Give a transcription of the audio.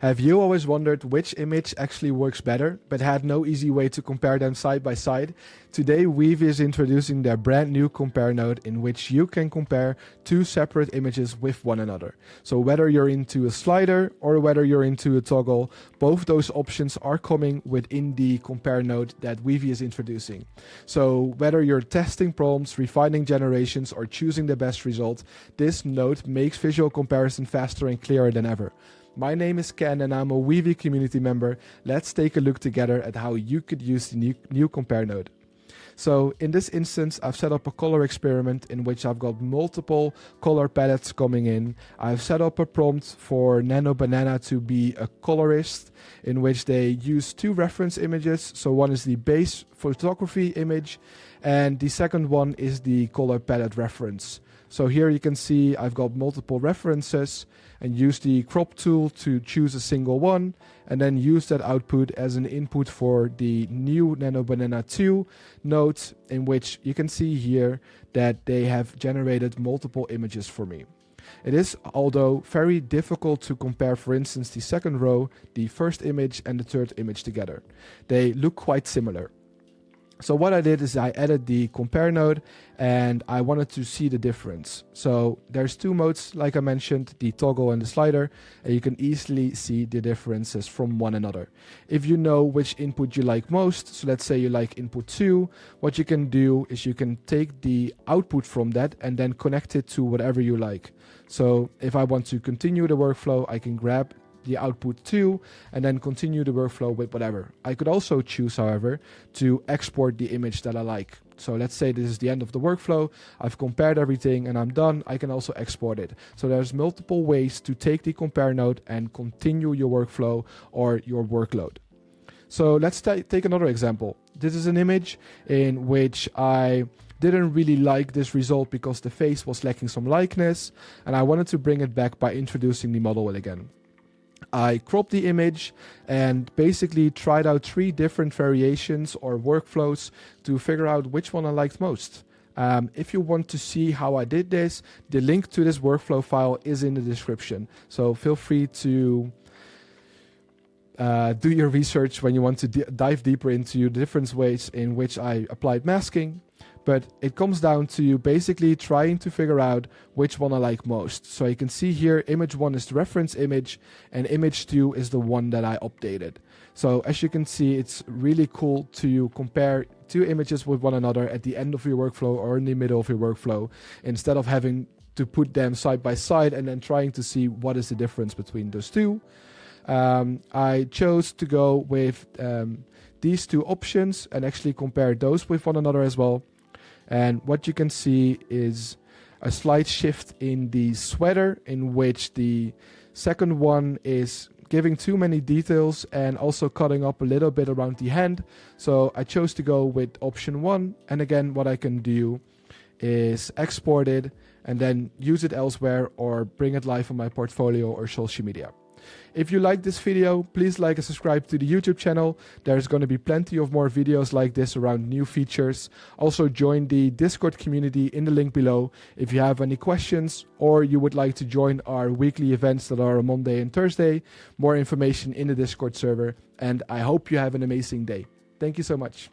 Have you always wondered which image actually works better, but had no easy way to compare them side by side? Today, Weavy is introducing their brand new compare node in which you can compare two separate images with one another. So whether you're into a slider or whether you're into a toggle, both those options are coming within the compare node that Weavy is introducing. So whether you're testing prompts, refining generations, or choosing the best result, this node makes visual comparison faster and clearer than ever. My name is Ken and I'm a Weavy community member. Let's take a look together at how you could use the new compare node. So in this instance, I've set up a color experiment in which I've got multiple color palettes coming in. I've set up a prompt for Nano Banana to be a colorist in which they use two reference images. So one is the base photography image and the second one is the color palette reference. So here you can see I've got multiple references and use the crop tool to choose a single one and then use that output as an input for the new Nano Banana 2 node, in which you can see here that they have generated multiple images for me. It is, although, very difficult to compare, for instance, the second row, the first image and the third image together. They look quite similar. So what I did is I added the compare node and I wanted to see the difference. So there's two modes, like I mentioned, the toggle and the slider, and you can easily see the differences from one another. If you know which input you like most, so let's say you like input 2, what you can do is you can take the output from that and then connect it to whatever you like. So if I want to continue the workflow, I can grab the output 2 and then continue the workflow with whatever. I could also choose, however, to export the image that I like. So let's say this is the end of the workflow, I've compared everything and I'm done, I can also export it. So there's multiple ways to take the compare node and continue your workflow or your workload. So let's take another example. This is an image in which I didn't really like this result because the face was lacking some likeness and I wanted to bring it back by introducing the model again. I cropped the image and basically tried out 3 different variations or workflows to figure out which one I liked most. If you want to see how I did this, the link to this workflow file is in the description. So feel free to do your research when you want to dive deeper into the different ways in which I applied masking. But it comes down to basically trying to figure out which one I like most. So you can see here, image 1 is the reference image and image 2 is the one that I updated. So as you can see, it's really cool to compare 2 images with one another at the end of your workflow or in the middle of your workflow, instead of having to put them side by side and then trying to see what is the difference between those two. I chose to go with these 2 options and actually compare those with one another as well. And what you can see is a slight shift in the sweater, in which the second one is giving too many details and also cutting up a little bit around the hand. So I chose to go with option 1. And again, what I can do is export it and then use it elsewhere or bring it live on my portfolio or social media. If you like this video, please like and subscribe to the YouTube channel. There's going to be plenty of more videos like this around new features. Also join the Discord community in the link below if you have any questions or you would like to join our weekly events that are on Monday and Thursday. More information in the Discord server, and I hope you have an amazing day. Thank you so much.